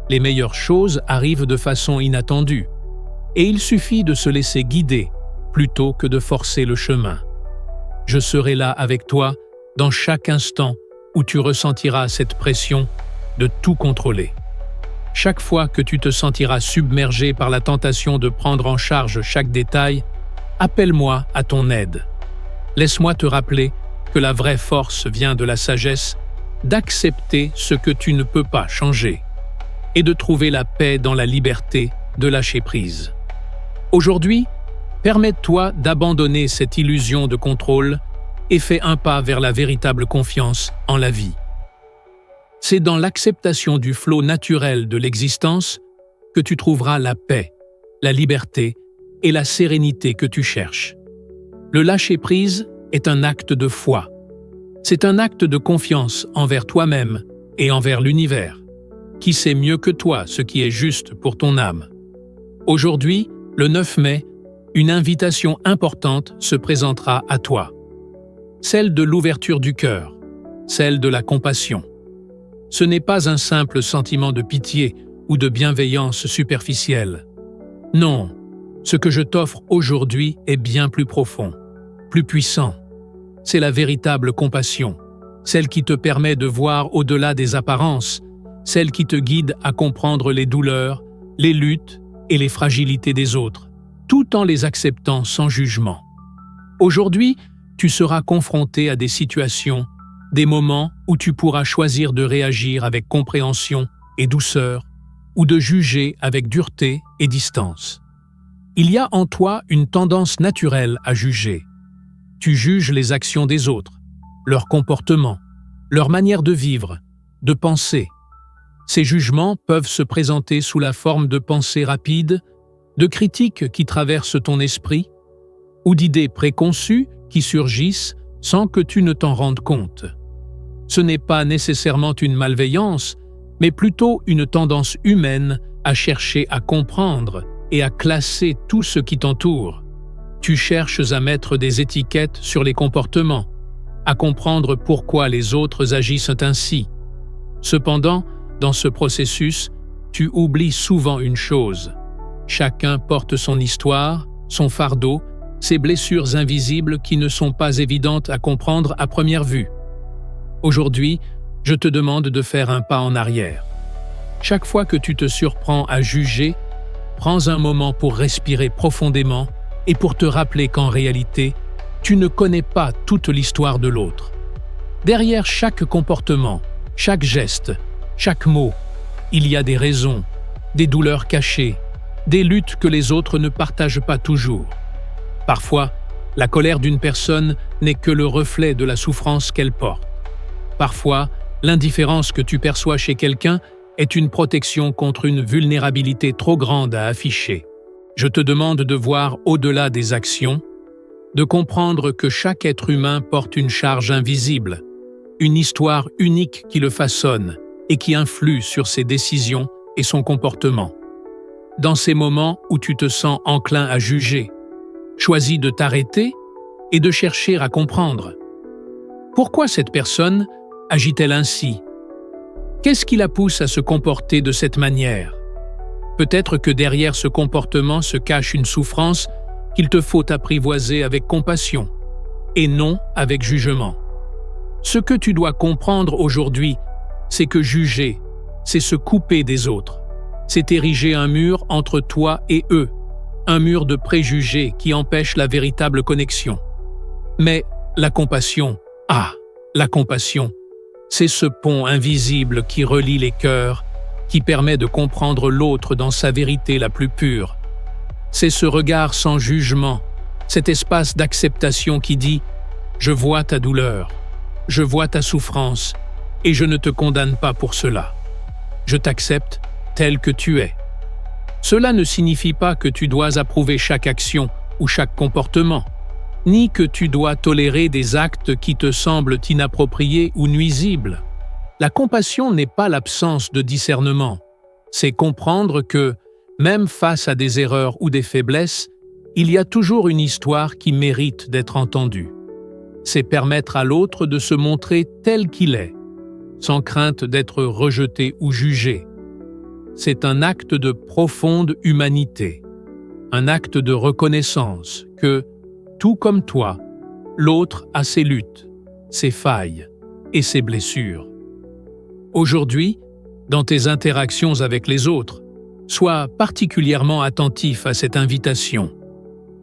les meilleures choses arrivent de façon inattendue, et il suffit de se laisser guider plutôt que de forcer le chemin. Je serai là avec toi dans chaque instant où tu ressentiras cette pression de tout contrôler. Chaque fois que tu te sentiras submergé par la tentation de prendre en charge chaque détail, appelle-moi à ton aide. Laisse-moi te rappeler que la vraie force vient de la sagesse d'accepter ce que tu ne peux pas changer et de trouver la paix dans la liberté de lâcher prise. Aujourd'hui, permets-toi d'abandonner cette illusion de contrôle et fais un pas vers la véritable confiance en la vie. C'est dans l'acceptation du flot naturel de l'existence que tu trouveras la paix, la liberté et la sérénité que tu cherches. Le lâcher-prise est un acte de foi, C'est un acte de confiance envers toi-même et envers l'univers, qui sait mieux que toi ce qui est juste pour ton âme. Aujourd'hui, le 9 mai, une invitation importante se présentera à toi. Celle de l'ouverture du cœur, celle de la compassion. Ce n'est pas un simple sentiment de pitié ou de bienveillance superficielle. Non, ce que je t'offre aujourd'hui est bien plus profond, plus puissant. C'est la véritable compassion, celle qui te permet de voir au-delà des apparences, celle qui te guide à comprendre les douleurs, les luttes et les fragilités des autres, tout en les acceptant sans jugement. Aujourd'hui, tu seras confronté à des situations, des moments où tu pourras choisir de réagir avec compréhension et douceur, ou de juger avec dureté et distance. Il y a en toi une tendance naturelle à juger. Tu juges les actions des autres, leur comportement, leur manière de vivre, de penser. Ces jugements peuvent se présenter sous la forme de pensées rapides, de critiques qui traversent ton esprit, ou d'idées préconçues qui surgissent sans que tu ne t'en rendes compte. Ce n'est pas nécessairement une malveillance, mais plutôt une tendance humaine à chercher à comprendre et à classer tout ce qui t'entoure. Tu cherches à mettre des étiquettes sur les comportements, à comprendre pourquoi les autres agissent ainsi. Cependant, dans ce processus, tu oublies souvent une chose. Chacun porte son histoire, son fardeau, ses blessures invisibles qui ne sont pas évidentes à comprendre à première vue. Aujourd'hui, je te demande de faire un pas en arrière. Chaque fois que tu te surprends à juger, prends un moment pour respirer profondément et pour te rappeler qu'en réalité, tu ne connais pas toute l'histoire de l'autre. Derrière chaque comportement, chaque geste, chaque mot, il y a des raisons, des douleurs cachées, des luttes que les autres ne partagent pas toujours. Parfois, la colère d'une personne n'est que le reflet de la souffrance qu'elle porte. Parfois, l'indifférence que tu perçois chez quelqu'un est une protection contre une vulnérabilité trop grande à afficher. Je te demande de voir au-delà des actions, de comprendre que chaque être humain porte une charge invisible, une histoire unique qui le façonne et qui influe sur ses décisions et son comportement. Dans ces moments où tu te sens enclin à juger, choisis de t'arrêter et de chercher à comprendre. Pourquoi cette personne agit-elle ainsi? Qu'est-ce qui la pousse à se comporter de cette manière? Peut-être que derrière ce comportement se cache une souffrance qu'il te faut apprivoiser avec compassion, et non avec jugement. Ce que tu dois comprendre aujourd'hui, c'est que juger, c'est se couper des autres. C'est ériger un mur entre toi et eux, un mur de préjugés qui empêche la véritable connexion. Mais la compassion, la compassion, c'est ce pont invisible qui relie les cœurs, qui permet de comprendre l'autre dans sa vérité la plus pure. C'est ce regard sans jugement, cet espace d'acceptation qui dit « Je vois ta douleur, je vois ta souffrance et je ne te condamne pas pour cela. Je t'accepte tel que tu es. » Cela ne signifie pas que tu dois approuver chaque action ou chaque comportement, ni que tu dois tolérer des actes qui te semblent inappropriés ou nuisibles. La compassion n'est pas l'absence de discernement. C'est comprendre que, même face à des erreurs ou des faiblesses, il y a toujours une histoire qui mérite d'être entendue. C'est permettre à l'autre de se montrer tel qu'il est, sans crainte d'être rejeté ou jugé. C'est un acte de profonde humanité, un acte de reconnaissance que, tout comme toi, l'autre a ses luttes, ses failles et ses blessures. Aujourd'hui, dans tes interactions avec les autres, sois particulièrement attentif à cette invitation.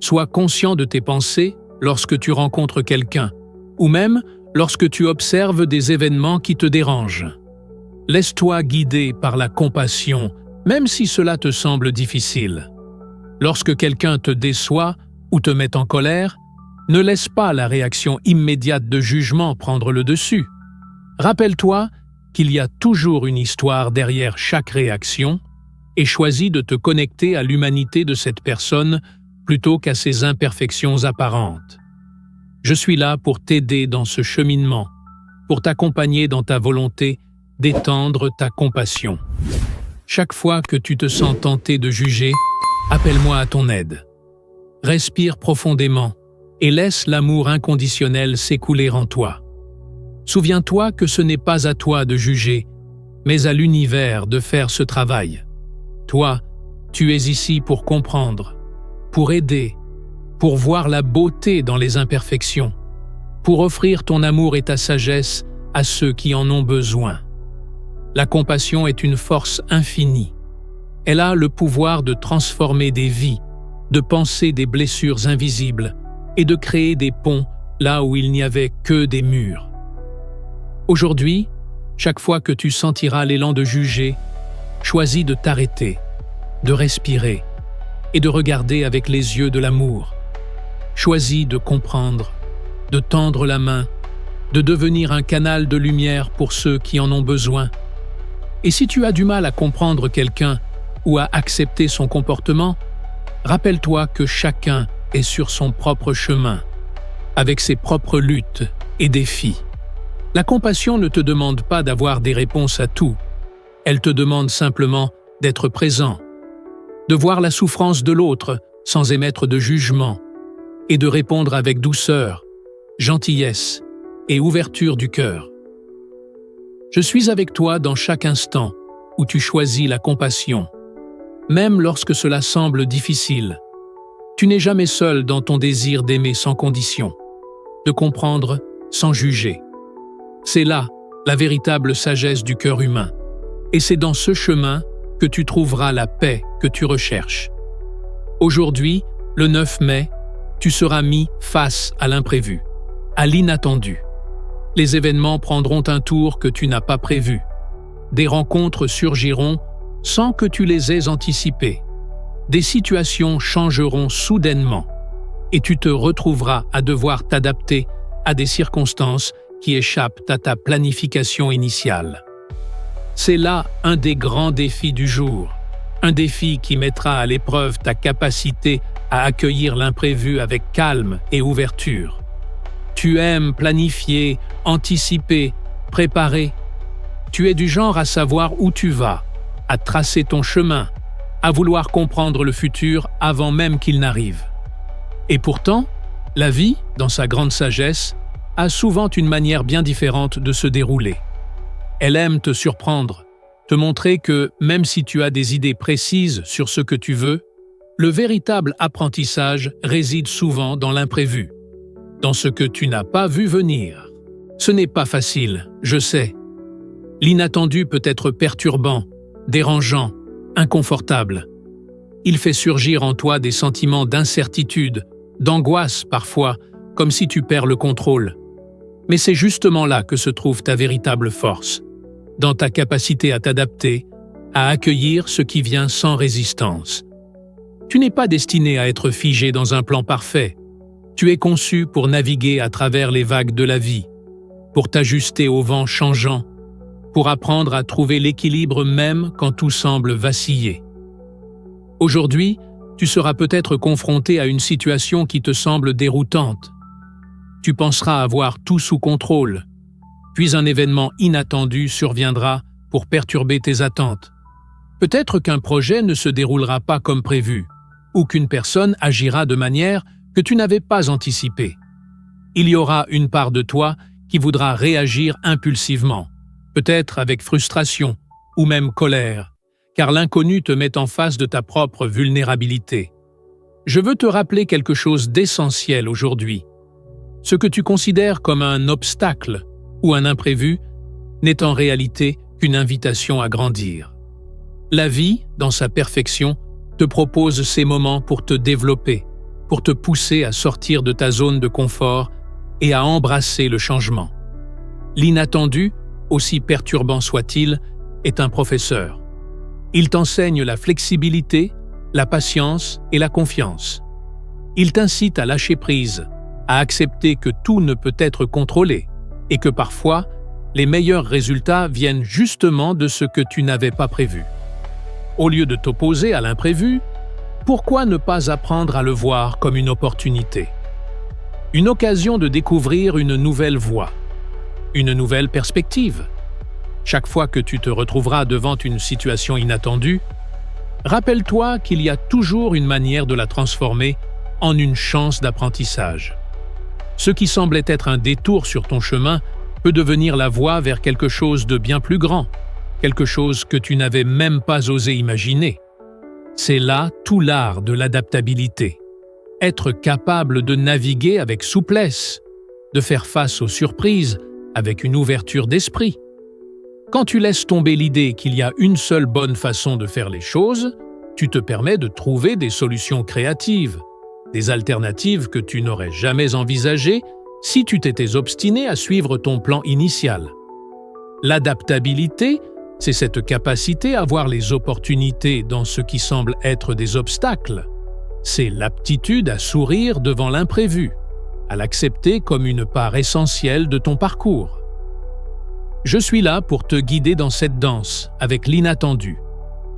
Sois conscient de tes pensées lorsque tu rencontres quelqu'un, ou même lorsque tu observes des événements qui te dérangent. Laisse-toi guider par la compassion, même si cela te semble difficile. Lorsque quelqu'un te déçoit ou te met en colère, ne laisse pas la réaction immédiate de jugement prendre le dessus. Rappelle-toi qu'il y a toujours une histoire derrière chaque réaction et choisis de te connecter à l'humanité de cette personne plutôt qu'à ses imperfections apparentes. Je suis là pour t'aider dans ce cheminement, pour t'accompagner dans ta volonté d'étendre ta compassion. Chaque fois que tu te sens tenté de juger, appelle-moi à ton aide. Respire profondément et laisse l'amour inconditionnel s'écouler en toi. Souviens-toi que ce n'est pas à toi de juger, mais à l'univers de faire ce travail. Toi, tu es ici pour comprendre, pour aider, pour voir la beauté dans les imperfections, pour offrir ton amour et ta sagesse à ceux qui en ont besoin. La compassion est une force infinie. Elle a le pouvoir de transformer des vies, de panser des blessures invisibles et de créer des ponts là où il n'y avait que des murs. Aujourd'hui, chaque fois que tu sentiras l'élan de juger, choisis de t'arrêter, de respirer et de regarder avec les yeux de l'amour. Choisis de comprendre, de tendre la main, de devenir un canal de lumière pour ceux qui en ont besoin. Et si tu as du mal à comprendre quelqu'un ou à accepter son comportement, rappelle-toi que chacun est sur son propre chemin, avec ses propres luttes et défis. La compassion ne te demande pas d'avoir des réponses à tout. Elle te demande simplement d'être présent, de voir la souffrance de l'autre sans émettre de jugement et de répondre avec douceur, gentillesse et ouverture du cœur. Je suis avec toi dans chaque instant où tu choisis la compassion, même lorsque cela semble difficile. Tu n'es jamais seul dans ton désir d'aimer sans condition, de comprendre sans juger. C'est là la véritable sagesse du cœur humain, et c'est dans ce chemin que tu trouveras la paix que tu recherches. Aujourd'hui, le 9 mai, tu seras mis face à l'imprévu, à l'inattendu. Les événements prendront un tour que tu n'as pas prévu. Des rencontres surgiront sans que tu les aies anticipées. Des situations changeront soudainement et tu te retrouveras à devoir t'adapter à des circonstances qui échappent à ta planification initiale. C'est là un des grands défis du jour, un défi qui mettra à l'épreuve ta capacité à accueillir l'imprévu avec calme et ouverture. Tu aimes planifier, anticiper, préparer. Tu es du genre à savoir où tu vas, à tracer ton chemin, à vouloir comprendre le futur avant même qu'il n'arrive. Et pourtant, la vie, dans sa grande sagesse, a souvent une manière bien différente de se dérouler. Elle aime te surprendre, te montrer que, même si tu as des idées précises sur ce que tu veux, le véritable apprentissage réside souvent dans l'imprévu, dans ce que tu n'as pas vu venir. Ce n'est pas facile, je sais. L'inattendu peut être perturbant, dérangeant, inconfortable. Il fait surgir en toi des sentiments d'incertitude, d'angoisse parfois, comme si tu perds le contrôle. Mais c'est justement là que se trouve ta véritable force, dans ta capacité à t'adapter, à accueillir ce qui vient sans résistance. Tu n'es pas destiné à être figé dans un plan parfait. Tu es conçu pour naviguer à travers les vagues de la vie, pour t'ajuster au vent changeant, pour apprendre à trouver l'équilibre même quand tout semble vaciller. Aujourd'hui, tu seras peut-être confronté à une situation qui te semble déroutante. Tu penseras avoir tout sous contrôle, puis un événement inattendu surviendra pour perturber tes attentes. Peut-être qu'un projet ne se déroulera pas comme prévu, ou qu'une personne agira de manière que tu n'avais pas anticipée. Il y aura une part de toi qui voudra réagir impulsivement, peut-être avec frustration ou même colère, car l'inconnu te met en face de ta propre vulnérabilité. Je veux te rappeler quelque chose d'essentiel aujourd'hui. Ce que tu considères comme un obstacle ou un imprévu n'est en réalité qu'une invitation à grandir. La vie, dans sa perfection, te propose ces moments pour te développer, pour te pousser à sortir de ta zone de confort et à embrasser le changement. L'inattendu, aussi perturbant soit-il, est un professeur. Il t'enseigne la flexibilité, la patience et la confiance. Il t'incite à lâcher prise, à accepter que tout ne peut être contrôlé et que parfois, les meilleurs résultats viennent justement de ce que tu n'avais pas prévu. Au lieu de t'opposer à l'imprévu, pourquoi ne pas apprendre à le voir comme une opportunité? Une occasion de découvrir une nouvelle voie, une nouvelle perspective. Chaque fois que tu te retrouveras devant une situation inattendue, rappelle-toi qu'il y a toujours une manière de la transformer en une chance d'apprentissage. Ce qui semblait être un détour sur ton chemin peut devenir la voie vers quelque chose de bien plus grand, quelque chose que tu n'avais même pas osé imaginer. C'est là tout l'art de l'adaptabilité. Être capable de naviguer avec souplesse, de faire face aux surprises avec une ouverture d'esprit. Quand tu laisses tomber l'idée qu'il y a une seule bonne façon de faire les choses, tu te permets de trouver des solutions créatives, des alternatives que tu n'aurais jamais envisagées si tu t'étais obstiné à suivre ton plan initial. L'adaptabilité, c'est cette capacité à voir les opportunités dans ce qui semble être des obstacles. C'est l'aptitude à sourire devant l'imprévu, à l'accepter comme une part essentielle de ton parcours. Je suis là pour te guider dans cette danse avec l'inattendu.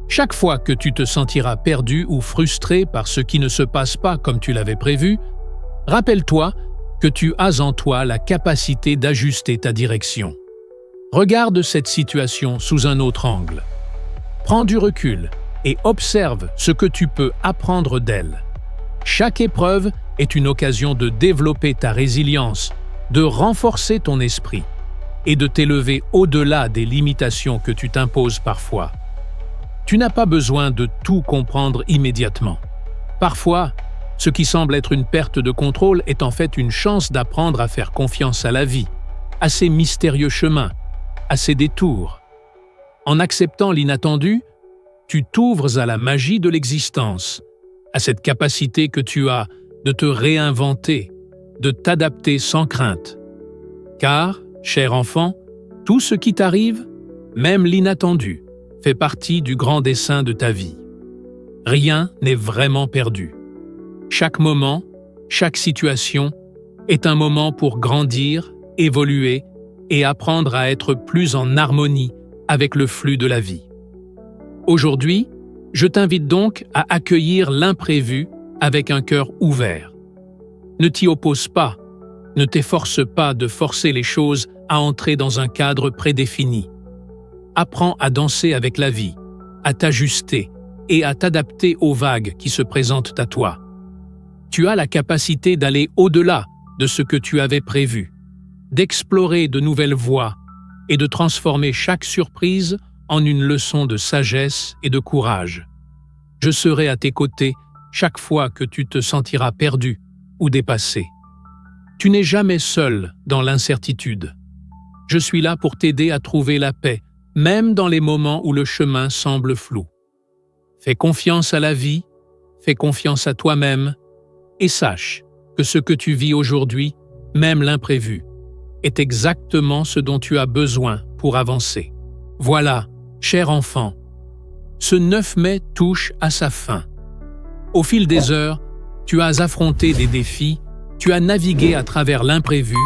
Chaque fois que tu te sentiras perdu ou frustré par ce qui ne se passe pas comme tu l'avais prévu, rappelle-toi que tu as en toi la capacité d'ajuster ta direction. Regarde cette situation sous un autre angle. Prends du recul et observe ce que tu peux apprendre d'elle. Chaque épreuve est une occasion de développer ta résilience, de renforcer ton esprit et de t'élever au-delà des limitations que tu t'imposes parfois. Tu n'as pas besoin de tout comprendre immédiatement. Parfois, ce qui semble être une perte de contrôle est en fait une chance d'apprendre à faire confiance à la vie, à ses mystérieux chemins, à ses détours. En acceptant l'inattendu, tu t'ouvres à la magie de l'existence, à cette capacité que tu as de te réinventer, de t'adapter sans crainte. Car, cher enfant, tout ce qui t'arrive, même l'inattendu, fait partie du grand dessein de ta vie. Rien n'est vraiment perdu. Chaque moment, chaque situation est un moment pour grandir, évoluer et apprendre à être plus en harmonie avec le flux de la vie. Aujourd'hui, je t'invite donc à accueillir l'imprévu avec un cœur ouvert. Ne t'y oppose pas, ne t'efforce pas de forcer les choses à entrer dans un cadre prédéfini. Apprends à danser avec la vie, à t'ajuster et à t'adapter aux vagues qui se présentent à toi. Tu as la capacité d'aller au-delà de ce que tu avais prévu, d'explorer de nouvelles voies et de transformer chaque surprise en une leçon de sagesse et de courage. Je serai à tes côtés chaque fois que tu te sentiras perdu ou dépassé. Tu n'es jamais seul dans l'incertitude. Je suis là pour t'aider à trouver la paix, même dans les moments où le chemin semble flou. Fais confiance à la vie, fais confiance à toi-même, et sache que ce que tu vis aujourd'hui, même l'imprévu, est exactement ce dont tu as besoin pour avancer. Voilà, cher enfant, ce 9 mai touche à sa fin. Au fil des heures, tu as affronté des défis, tu as navigué à travers l'imprévu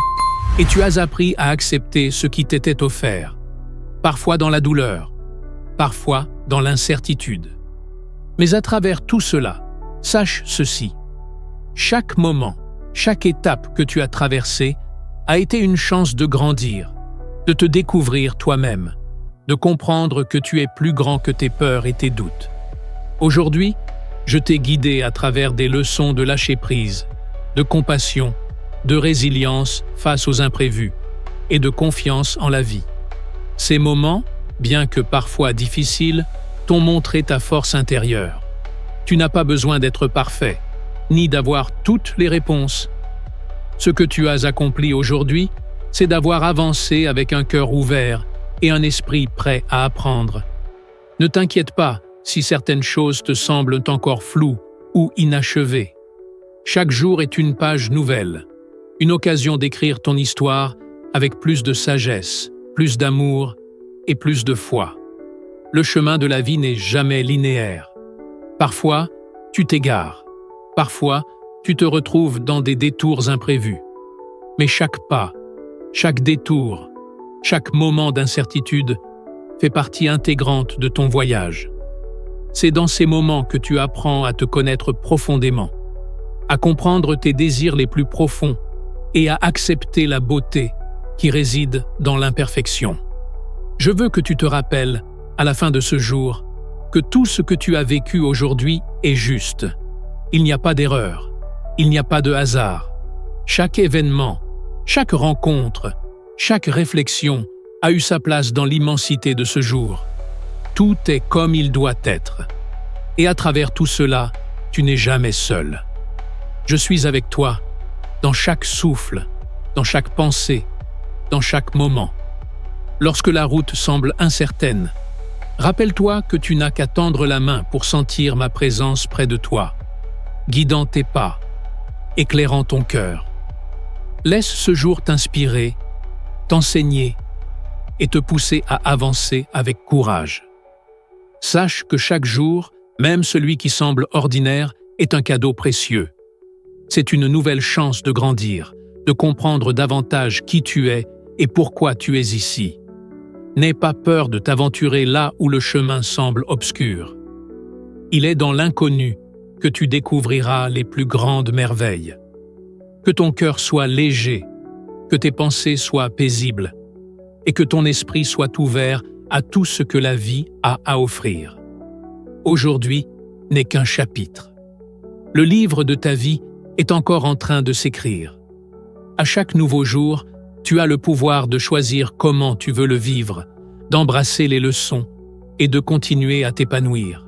et tu as appris à accepter ce qui t'était offert, parfois dans la douleur, parfois dans l'incertitude. Mais à travers tout cela, sache ceci. Chaque moment, chaque étape que tu as traversée a été une chance de grandir, de te découvrir toi-même, de comprendre que tu es plus grand que tes peurs et tes doutes. Aujourd'hui, je t'ai guidé à travers des leçons de lâcher-prise, de compassion, de résilience face aux imprévus et de confiance en la vie. Ces moments, bien que parfois difficiles, t'ont montré ta force intérieure. Tu n'as pas besoin d'être parfait, ni d'avoir toutes les réponses. Ce que tu as accompli aujourd'hui, c'est d'avoir avancé avec un cœur ouvert et un esprit prêt à apprendre. Ne t'inquiète pas si certaines choses te semblent encore floues ou inachevées. Chaque jour est une page nouvelle, une occasion d'écrire ton histoire avec plus de sagesse, plus d'amour et plus de foi. Le chemin de la vie n'est jamais linéaire. Parfois, tu t'égares. Parfois, tu te retrouves dans des détours imprévus. Mais chaque pas, chaque détour, chaque moment d'incertitude fait partie intégrante de ton voyage. C'est dans ces moments que tu apprends à te connaître profondément, à comprendre tes désirs les plus profonds et à accepter la beauté qui réside dans l'imperfection. Je veux que tu te rappelles, à la fin de ce jour, que tout ce que tu as vécu aujourd'hui est juste. Il n'y a pas d'erreur, il n'y a pas de hasard. Chaque événement, chaque rencontre, chaque réflexion a eu sa place dans l'immensité de ce jour. Tout est comme il doit être. Et à travers tout cela, tu n'es jamais seul. Je suis avec toi, dans chaque souffle, dans chaque pensée, dans chaque moment. Lorsque la route semble incertaine, rappelle-toi que tu n'as qu'à tendre la main pour sentir ma présence près de toi, guidant tes pas, éclairant ton cœur. Laisse ce jour t'inspirer, t'enseigner et te pousser à avancer avec courage. Sache que chaque jour, même celui qui semble ordinaire, est un cadeau précieux. C'est une nouvelle chance de grandir, de comprendre davantage qui tu es et pourquoi tu es ici. N'aie pas peur de t'aventurer là où le chemin semble obscur. Il est dans l'inconnu que tu découvriras les plus grandes merveilles. Que ton cœur soit léger, que tes pensées soient paisibles et que ton esprit soit ouvert à tout ce que la vie a à offrir. Aujourd'hui n'est qu'un chapitre. Le livre de ta vie est encore en train de s'écrire. À chaque nouveau jour, tu as le pouvoir de choisir comment tu veux le vivre, d'embrasser les leçons et de continuer à t'épanouir.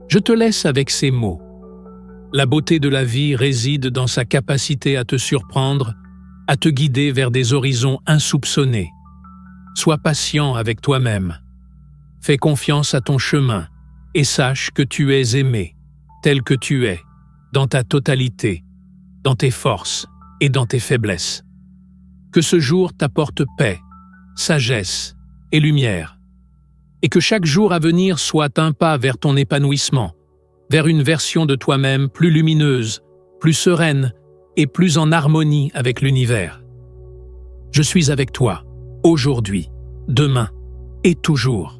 Je te laisse avec ces mots. La beauté de la vie réside dans sa capacité à te surprendre, à te guider vers des horizons insoupçonnés. Sois patient avec toi-même. Fais confiance à ton chemin et sache que tu es aimé, tel que tu es, dans ta totalité, dans tes forces et dans tes faiblesses. Que ce jour t'apporte paix, sagesse et lumière, et que chaque jour à venir soit un pas vers ton épanouissement, vers une version de toi-même plus lumineuse, plus sereine et plus en harmonie avec l'univers. Je suis avec toi, aujourd'hui, demain et toujours.